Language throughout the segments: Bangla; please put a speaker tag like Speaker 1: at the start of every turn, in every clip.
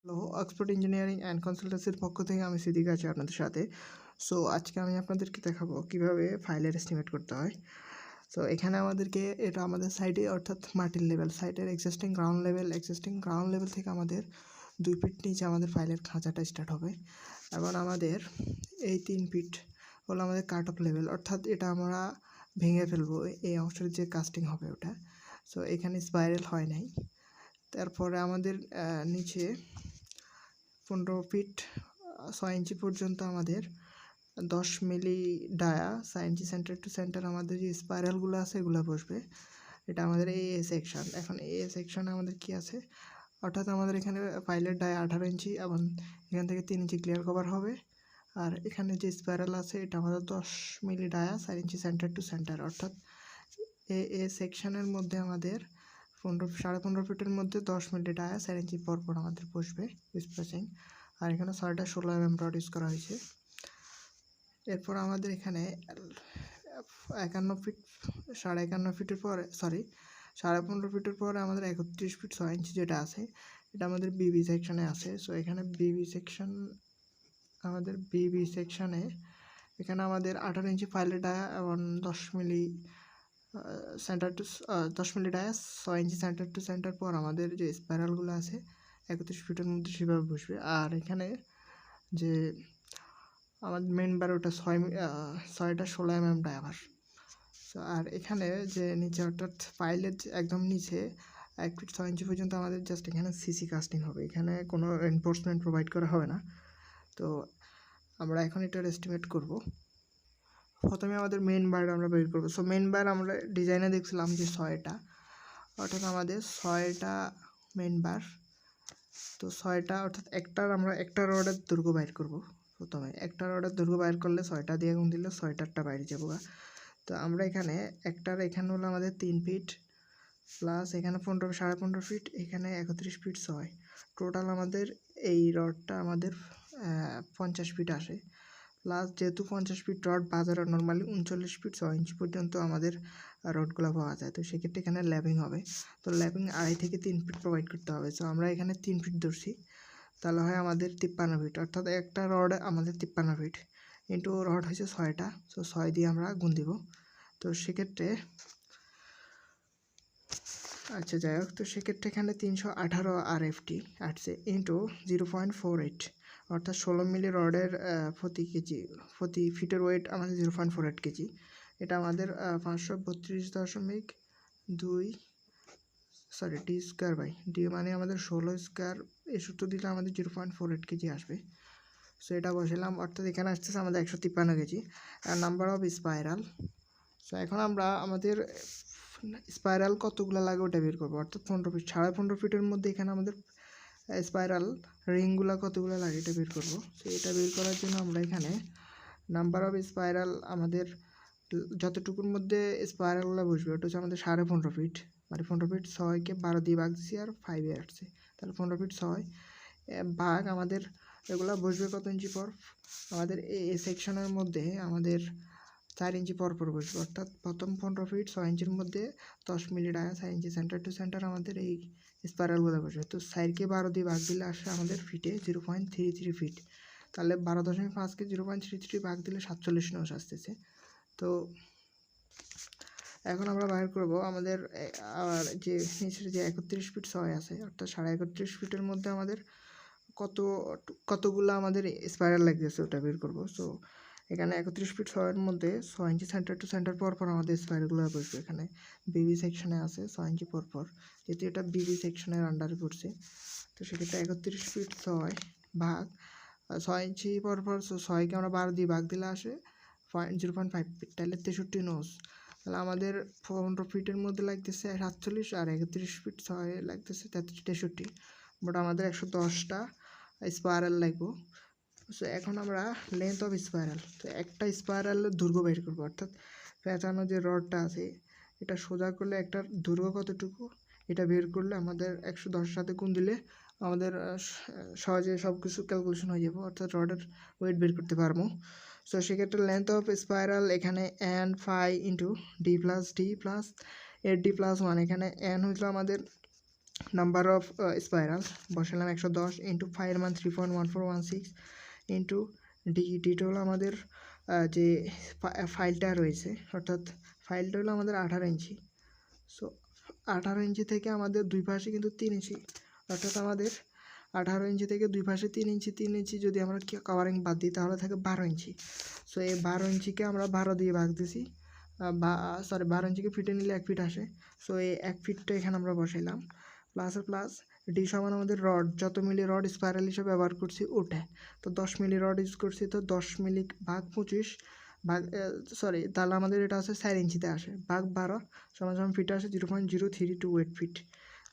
Speaker 1: হ্যালো, অক্সফোর্ড ইঞ্জিনিয়ারিং অ্যান্ড কনসালটেন্সির পক্ষ থেকে আমি সিদ্দিক আছি আপনাদের সাথে। সো আজকে আমি আপনাদেরকে দেখাবো কিভাবে ফাইলের এস্টিমেট করতে হয়। সো এখানে আমাদেরকে এটা আমাদের সাইটে অর্থাৎ মাটির লেভেল সাইটের এক্সিস্টিং গ্রাউন্ড লেভেল থেকে আমাদের 2 ফিট নিচে আমাদের ফাইলের খাঁচাটা স্টার্ট হবে এবং আমাদের এই 3 ফিট হলো আমাদের কাট অফ লেভেল, অর্থাৎ এটা আমরা ভেঙে ফেলবো, এই অংশের যে কাস্টিং হবে ওটা। সো এখানে স্পাইরাল হয় নাই। তারপরে আমাদের নিচে 15 ফিট 6 ইঞ্চি পর্যন্ত আমাদের 10 মিলি ডায়া 6 ইঞ্চি সেন্টার টু সেন্টার আমাদের যে স্পাইরালগুলো আছে এগুলো বসবে। এটা আমাদের এ সেকশন। এখন এ সেকশনে আমাদের কি আছে, অর্থাৎ আমাদের এখানে পাইলের ডায়া 18 ইঞ্চি এবং এখান থেকে 3 ইঞ্চি ক্লিয়ার কভার হবে। আর এখানে যে স্পাইরাল আছে এটা আমাদের 10 মিলি ডায়া 4 ইঞ্চি সেন্টার টু সেন্টার, অর্থাৎ এ সেকশনের মধ্যে আমাদের 15.5 ফিটের মধ্যে 10 মিলি ডায়া 4 ইঞ্চি পরপর আমাদের বসবে স্পেসিং। আর এখানে 6টা 16 mm রড ইউজ করা হয়েছে। এরপর আমাদের এখানে 51 ফিট 51.5 ফিটের পরে 15.5 ফিটের পরে আমাদের 31 ফিট 6 ইঞ্চি যেটা আছে এটা আমাদের বিবি সেকশনে আছে। সো এখানে বিবি সেকশনে এখানে আমাদের 18 ইঞ্চি ফাইলের ডায়া এবং 10 মিলি ডায়া 6 ইঞ্চি সেন্টার টু সেন্টার পর আমাদের যে স্পাইরালগুলো আছে 31 ফিটের মধ্যে সেভাবে বসবে। আর এখানে যে আমাদের মেন বার ওটা 6টা 16 mm ডায়াভার। আর এখানে যে নিচে অর্থাৎ ফাইলের একদম নিচে 1 ফিট 6 ইঞ্চি পর্যন্ত আমাদের জাস্ট এখানে সিসি কাস্টিং হবে, এখানে কোনো এনফোর্সমেন্ট প্রোভাইড করা হবে না। তো আমরা এখন এটার এস্টিমেট করব। প্রথমে আমাদের মেন বার আমরা বের করবো। সো মেন বার আমরা ডিজাইনে দেখছিলাম যে 6টা, অর্থাৎ আমাদের 6টা মেন বার। তো 6টা অর্থাৎ আমরা একটা রডের দৈর্ঘ্য বাইর করব। প্রথমে একটা রডের দৈর্ঘ্য বাইর করলে 6টা দিয়ে গুণ দিলে 6টারটা বাইরে যাবো। তো আমরা এখানে এখানে হলো আমাদের 3 ফিট প্লাস এখানে 15.5 ফিট, এখানে 31 ফিট 6, টোটাল আমাদের এই রডটা আমাদের 50 ফিট আসে। প্লাস যেহেতু 50 ফিট রড বাজারে নর্মালি 39 ফিট 6 ইঞ্চি পর্যন্ত আমাদের রডগুলো পাওয়া যায়, তো সেক্ষেত্রে এখানে ল্যাবিং হবে। তো ল্যাবিং 2.5 থেকে 3 ফিট প্রোভাইড করতে হবে। সো আমরা এখানে 3 ফিট ধরছি, তাহলে হয় আমাদের 53 ফিট, অর্থাৎ একটা রড আমাদের 53 ফিট ইন্টু রড হয়েছে 6টা। সো 6 দিয়ে আমরা গুণ দিব। তো সেক্ষেত্রে আচ্ছা যাই হোক, তো সেক্ষেত্রে এখানে 318 RFT আসছে ইন্টু 0.48, অর্থাৎ 16 মিলি রডের প্রতি ফিটের ওয়েট আমাদের 0.48 কেজি। এটা আমাদের 532.2 ডি স্কোয়ার বাই ডি মানে আমাদের 16 স্কোয়ার, এই সূত্র দিলে আমাদের 0.48 কেজি আসবে। সো এটা বসালাম, অর্থাৎ এখানে আসতেছে আমাদের 153 কেজি। আর নাম্বার অফ স্পাইরাল। সো এখন আমরা আমাদের স্পাইরাল কতগুলো লাগে ওটা বের করবো, অর্থাৎ 15 ফিট 15.5 ফিটের মধ্যে এখানে আমাদের স্পাইরাল রিংগুলো কতগুলো লাগে এটা বের করবো। সো এটা বের করার জন্য আমরা এখানে নাম্বার অফ স্পাইরাল আমাদের যতটুকুর মধ্যে স্পাইরালগুলো বসবে ওটা হচ্ছে আমাদের 15.5 ফিট, মানে 15 ফিট 6কে 12 দিয়ে ভাগ দিচ্ছি আর 5 আসছে, তাহলে 15 ফিট 6 ভাগ আমাদের এগুলো বসবে কত ইঞ্চি পর, আমাদের এই সেকশনের মধ্যে আমাদের 4 ইঞ্চি পর বসবে, অর্থাৎ প্রথম 15 ফিট 6 ইঞ্চির মধ্যে 10 মিলি ডায়া 4 ইঞ্চি সেন্টার টু সেন্টার আমাদের এই স্পাইরালগুলো বসবে। তো 4কে 12 দিয়ে ভাগ দিলে আসে আমাদের ফিটে 0.33 ফিট, তাহলে 12.5কে 0.33 ভাগ দিলে 47 নস আসতেছে। তো এখন আমরা বাইর করব আমাদের আর যে নিচের যে 31 ফিট 6 আছে, অর্থাৎ 31.5 ফিটের মধ্যে আমাদের কতগুলো আমাদের স্পাইরাল লাগতেছে ওটা বের করব। সো এখানে 31 ফিট 6-এর মধ্যে 6 ইঞ্চি সেন্টার টু সেন্টার পরপর আমাদের স্পাইরালগুলো বসবে। এখানে বিবি সেকশনে আছে 6 ইঞ্চি পরপর, যেহেতু এটা বিবি সেকশনের আন্ডারে পড়ছে, তো সেক্ষেত্রে 31 ফিট 6 ভাগ 6 ইঞ্চি পরপর। সো 6কে আমরা 12 দিয়ে ভাগ দিলে আসে 0.5 ফিট, তাহলে 63 নোস। তাহলে আমাদের 15 ফিটের মধ্যে লাগতেছে 47 আর 31 ফিট 6 লাগতেছে 63, বাট আমাদের 110টা স্পাইরাল লাগবে। সো এখন আমরা লেন্থ অফ স্পাইরাল, তো একটা স্পাইরালের দৈর্ঘ্য বের করবো, অর্থাৎ পেঁচানো যে রডটা আছে এটা সোজা করলে একটার দৈর্ঘ্য কতটুকু এটা বের করলে আমাদের 110 সাথে গুণ দিলে আমাদের সহজে সব কিছু ক্যালকুলেশন হয়ে যাবে, অর্থাৎ রডের ওয়েট বের করতে পারবো। সো সেক্ষেত্রে লেন্থ অফ স্পাইরাল এখানে n pi into D plus এর ডি প্লাস 1, এখানে n হইল আমাদের নাম্বার অফ স্পাইরাল বসালাম 110 ইন্টু 5 মান 3.1416 ইন্টু ডিটা হলো আমাদের যে ফাইলটা রয়েছে, অর্থাৎ ফাইলটা হলো আমাদের 18 ইঞ্চি। সো 18 ইঞ্চি থেকে আমাদের দুই পাশে কিন্তু 3 ইঞ্চি, অর্থাৎ আমাদের 18 ইঞ্চি থেকে দুই পাশে 3 ইঞ্চি যদি আমরা কভারিং বাদ দিই তাহলে থাকে 12 ইঞ্চি। সো এই 12 ইঞ্চিকে আমরা 12 দিয়ে ভাগ দিছি, 12 ইঞ্চিকে ফিটে নিলে 1 ফিট আসে। সো এই 1 ফিটটা এখানে আমরা বসাইলাম, প্লাসের প্লাস ডি সমান আমাদের রড, যত মিলি রড স্পাইরাল হিসেবে ব্যবহার করছি ওটা, তো 10 মিলি রড ইউজ করছি, তো 10 মিলি ভাগ 25 ভাগ তাহলে আমাদের এটা আছে 4 ইঞ্চিতে আসে, ভাগ 12 সমান ফিটে আসে 0.0328 ফিট।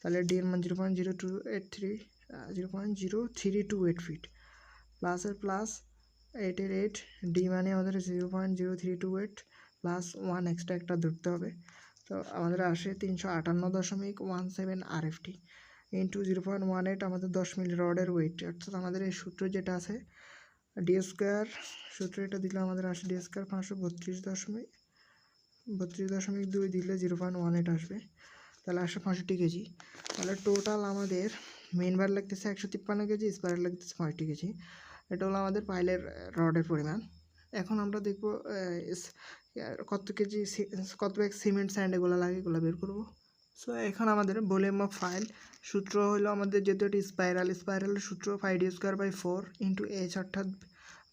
Speaker 1: তাহলে ডি এর মান 0.0328 ফিট, প্লাসের প্লাস 8 ডি মানে আমাদের 0.0328 প্লাস 1 এক্সট্রা একটা ধরতে হবে, তো আমাদের আসে 358.17 RFT ইন্টু 0.18 আমাদের 10 মিলি রডের ওয়েট, অর্থাৎ আমাদের এই সূত্র যেটা আছে ডি স্কোয়ার সূত্র, এটা দিলে আমাদের আসে ডি স্কোয়ার 532.2 দিলে 0.18 আসবে, তাহলে আসে 65 কেজি। তাহলে টোটাল আমাদের মেইন বার লাগতেছে 153 কেজি, স্পাইরাল লাগতেছে 65 কেজি। এটা হলো আমাদের পাইলের রডের পরিমাণ। এখন আমরা দেখব কত কেজি কত ব্যাগ সিমেন্ট স্যান্ড এগুলো লাগে, এগুলো বের করবো। সো এখন আমাদের ভলিউম অফ ফাইল সূত্র হলো আমাদের যেহেতু এটি স্পাইরালের সূত্র 5d²/4 ইন্টু এইচ, অর্থাৎ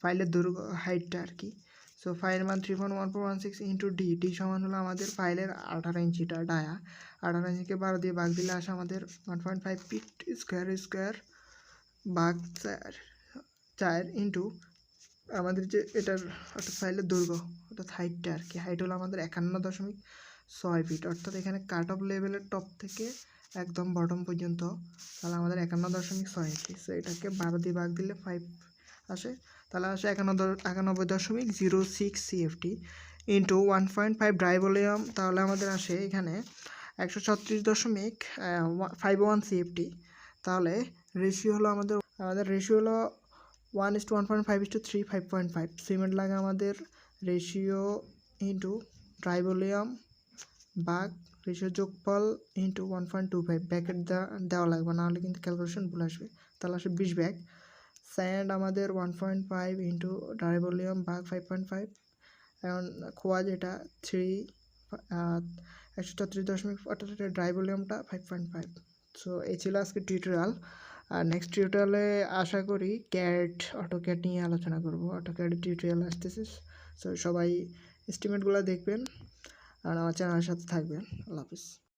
Speaker 1: ফাইলের দৈর্ঘ্য হাইটটা আর কি। সো ফাইলের মান 3.1416 ইন্টু ডি সমান হলো আমাদের ফাইলের 18 ইঞ্চিটা ডায়া, 18 ইঞ্চিকে 12 দিয়ে ভাগ দিলে আসে আমাদের 1.5 ফিট স্কোয়ার ভাগ 4 ইন্টু আমাদের যে এটার অর্থাৎ ফাইলের দৈর্ঘ্য অর্থাৎ হাইটটা আর কি, হাইট হলো আমাদের 51.6 ফিট, অর্থাৎ এখানে কাট অফ লেভেলের টপ থেকে একদম বটম পর্যন্ত, তাহলে আমাদের 51.6 ইঞ্চি। সো এটাকে 12 দিয়ে ভাগ দিলে 5 আসে, তাহলে আসে 91.06 CFT ইন্টু 1.5 ড্রাই ভলিউম, তাহলে আমাদের আসে এখানে 136.51 CFT। তাহলে রেশিও হলো আমাদের রেশিও হলো 1:1.5:3 5.5। সিমেন্ট লাগে আমাদের রেশিও ইন্টু ড্রাই ভলিউম ভাগ রেশিও যোগফল ইন্টু 1.25, ব্যাকেট দেওয়া লাগবে, না হলে কিন্তু ক্যালকুলেশন ভুল আসবে। তাহলে আসে 20 ব্যাগ। স্যান্ড আমাদের 1.5 ইন্টু ড্রাই ভলিউম ভাগ 5.5, এখন খোয়া যেটা 136.5, অর্থাৎ ড্রাই ভলিউমটা 5.5। সো এই ছিল আজকে টিউটোরিয়াল। আর নেক্সট টিউটোরিয়ালে আশা করি অটোক্যাড নিয়ে আলোচনা করব, অটোক্যাডের টিউটোরিয়াল আসতেছে। সো সবাই এস্টিমেটগুলো দেখবেন আর আমার চ্যানেলের সাথে থাকবেন। আল্লাহ হাফিজ।